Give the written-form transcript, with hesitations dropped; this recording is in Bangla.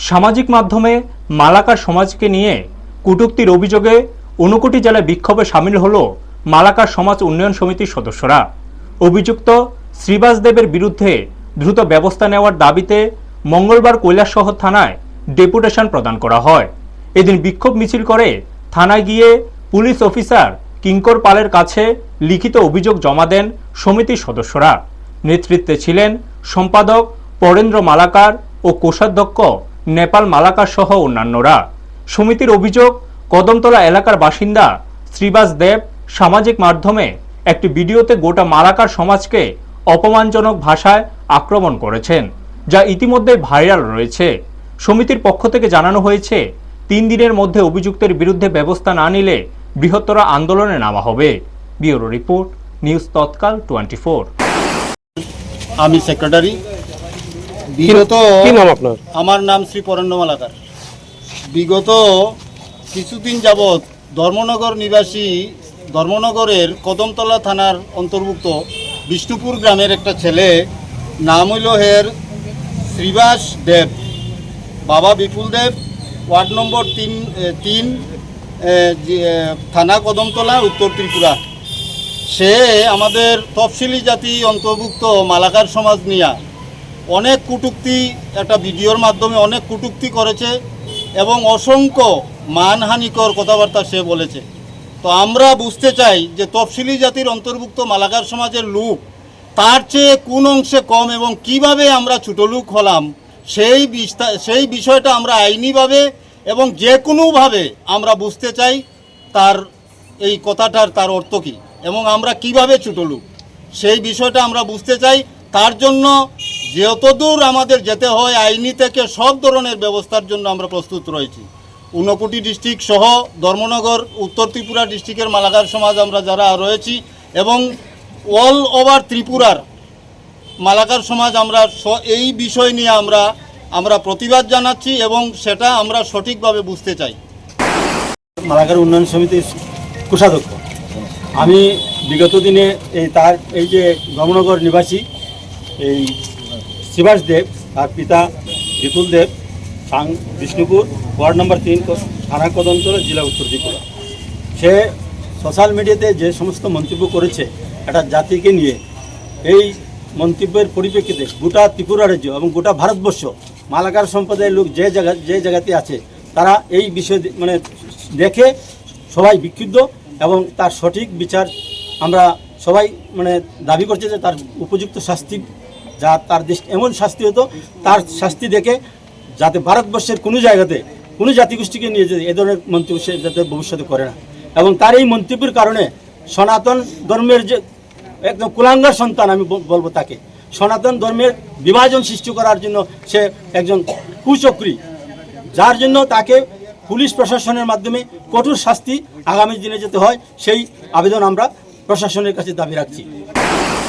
সামাজিক মাধ্যমে মালাকার সমাজকে নিয়ে কটূক্তির অভিযোগে ঊনকোটি জেলায় বিক্ষোভে সামিল হল মালাকার সমাজ উন্নয়ন সমিতির সদস্যরা। অভিযুক্ত শ্রীবাস দেবের বিরুদ্ধে দ্রুত ব্যবস্থা নেওয়ার দাবিতে মঙ্গলবার কৈলাসহর থানায় ডেপুটেশন প্রদান করা হয়। এদিন বিক্ষোভ মিছিল করে থানায় গিয়ে পুলিশ অফিসার কিঙ্কর পালের কাছে লিখিত অভিযোগ জমা দেন সমিতির সদস্যরা। নেতৃত্বে ছিলেন সম্পাদক পরেন্দ্র মালাকার ও কোষাধ্যক্ষ নেপাল মালাকার সহ অন্যান্যরা। সমিতির অভিযোগ, কদমতলা এলাকার বাসিন্দা শ্রীবাস দেব সামাজিক মাধ্যমে একটি ভিডিওতে গোটা মালাকার সমাজকে অপমানজনক ভাষায় আক্রমণ করেছেন, যা ইতিমধ্যে ভাইরাল রয়েছে। সমিতির পক্ষ থেকে জানানো হয়েছে 3 দিনের মধ্যে অভিযুক্তের বিরুদ্ধে ব্যবস্থা না নিলে বৃহত্তর আন্দোলনে নামা হবে। ব্যুরো রিপোর্ট, নিউজ তৎকাল 24। আমি সেক্রেটারি। আমার নাম শ্রী পরেন্দ্র মালাকার। বিগত কিছুদিন যাবৎ ধর্মনগর নিবাসী, ধর্মনগরের কদমতলা থানার অন্তর্ভুক্ত বিষ্ণুপুর গ্রামের একটা ছেলে, নাম হইল হের শ্রীবাস দেব, বাবা বিপুল দেব, ওয়ার্ড নম্বর 3 থানা কদমতলা, উত্তর ত্রিপুরা। সে আমাদের তফসিলি জাতি অন্তর্ভুক্ত মালাকার সমাজ নিয়ে অনেক কটূক্তি, একটা ভিডিওর মাধ্যমে অনেক কটূক্তি করেছে এবং অসংখ্য মানহানিকর কথাবার্তা সে বলেছে। তো আমরা বুঝতে চাই যে তফসিলি জাতির অন্তর্ভুক্ত মালাকার সমাজের লোক তার চেয়ে কোন অংশে কম এবং কিভাবে আমরা ছোটো লোক হলাম, সেই বিষয়টা আমরা আইনিভাবে এবং যে কোনোভাবে আমরা বুঝতে চাই। তার এই কথাটার তার অর্থ কী এবং আমরা কিভাবে ছোটো লোক, সেই বিষয়টা আমরা বুঝতে চাই। তার জন্য যতদূর আমাদের যেতে হয় আইনি থেকে সব ধরনের ব্যবস্থার জন্য আমরা প্রস্তুত রয়েছি। ঊনকোটি ডিস্ট্রিক্ট সহ ধর্মনগর, উত্তর ত্রিপুরা ডিস্ট্রিক্টের মালাকার সমাজ আমরা যারা রয়েছি এবং অল ওভার ত্রিপুরার মালাকার সমাজ আমরা এই বিষয় নিয়ে আমরা প্রতিবাদ জানাচ্ছি এবং সেটা আমরা সঠিকভাবে বুঝতে চাই। মালাকার উন্নয়ন সমিতির কোষাধ্যক্ষ আমি। বিগত দিনে এই যে ধর্মনগর নিবাসী এই শ্রীবাস দেব, তার পিতা বিপুল দেব, বিষ্ণুপুর ওয়ার্ড নম্বর 3 থানা কদমতলা, জেলা উত্তর ত্রিপুরা, সে সোশ্যাল মিডিয়াতে যে সমস্ত মন্তব্য করেছে একটা জাতিকে নিয়ে, এই মন্তব্যের পরিপ্রেক্ষিতে গোটা ত্রিপুরা রাজ্য এবং গোটা ভারতবর্ষ মালাকার সম্প্রদায়ের লোক যে জায়গাতে আছে তারা এই বিষয় দেখে সবাই বিক্ষুব্ধ এবং তার সঠিক বিচার আমরা সবাই দাবি করছে যে তার উপযুক্ত শাস্তি, যা তার দেশ এমন শাস্তি হতো, তার শাস্তি দেখে যাতে ভারতবর্ষের কোনো জায়গাতে কোনো জাতিগোষ্ঠীকে নিয়ে যেতে এ ধরনের মন্তব্য সে যাতে ভবিষ্যতে করে না। এবং তার এই মন্তব্যের কারণে সনাতন ধর্মের যে একদম কুলাঙ্গার সন্তান আমি বলবো তাকে, সনাতন ধর্মের বিভাজন সৃষ্টি করার জন্য সে একজন কুচক্রী, যার জন্য তাকে পুলিশ প্রশাসনের মাধ্যমে কঠোর শাস্তি আগামী দিনে যেতে হয়, সেই আবেদন আমরা প্রশাসনের কাছে দাবি রাখছি।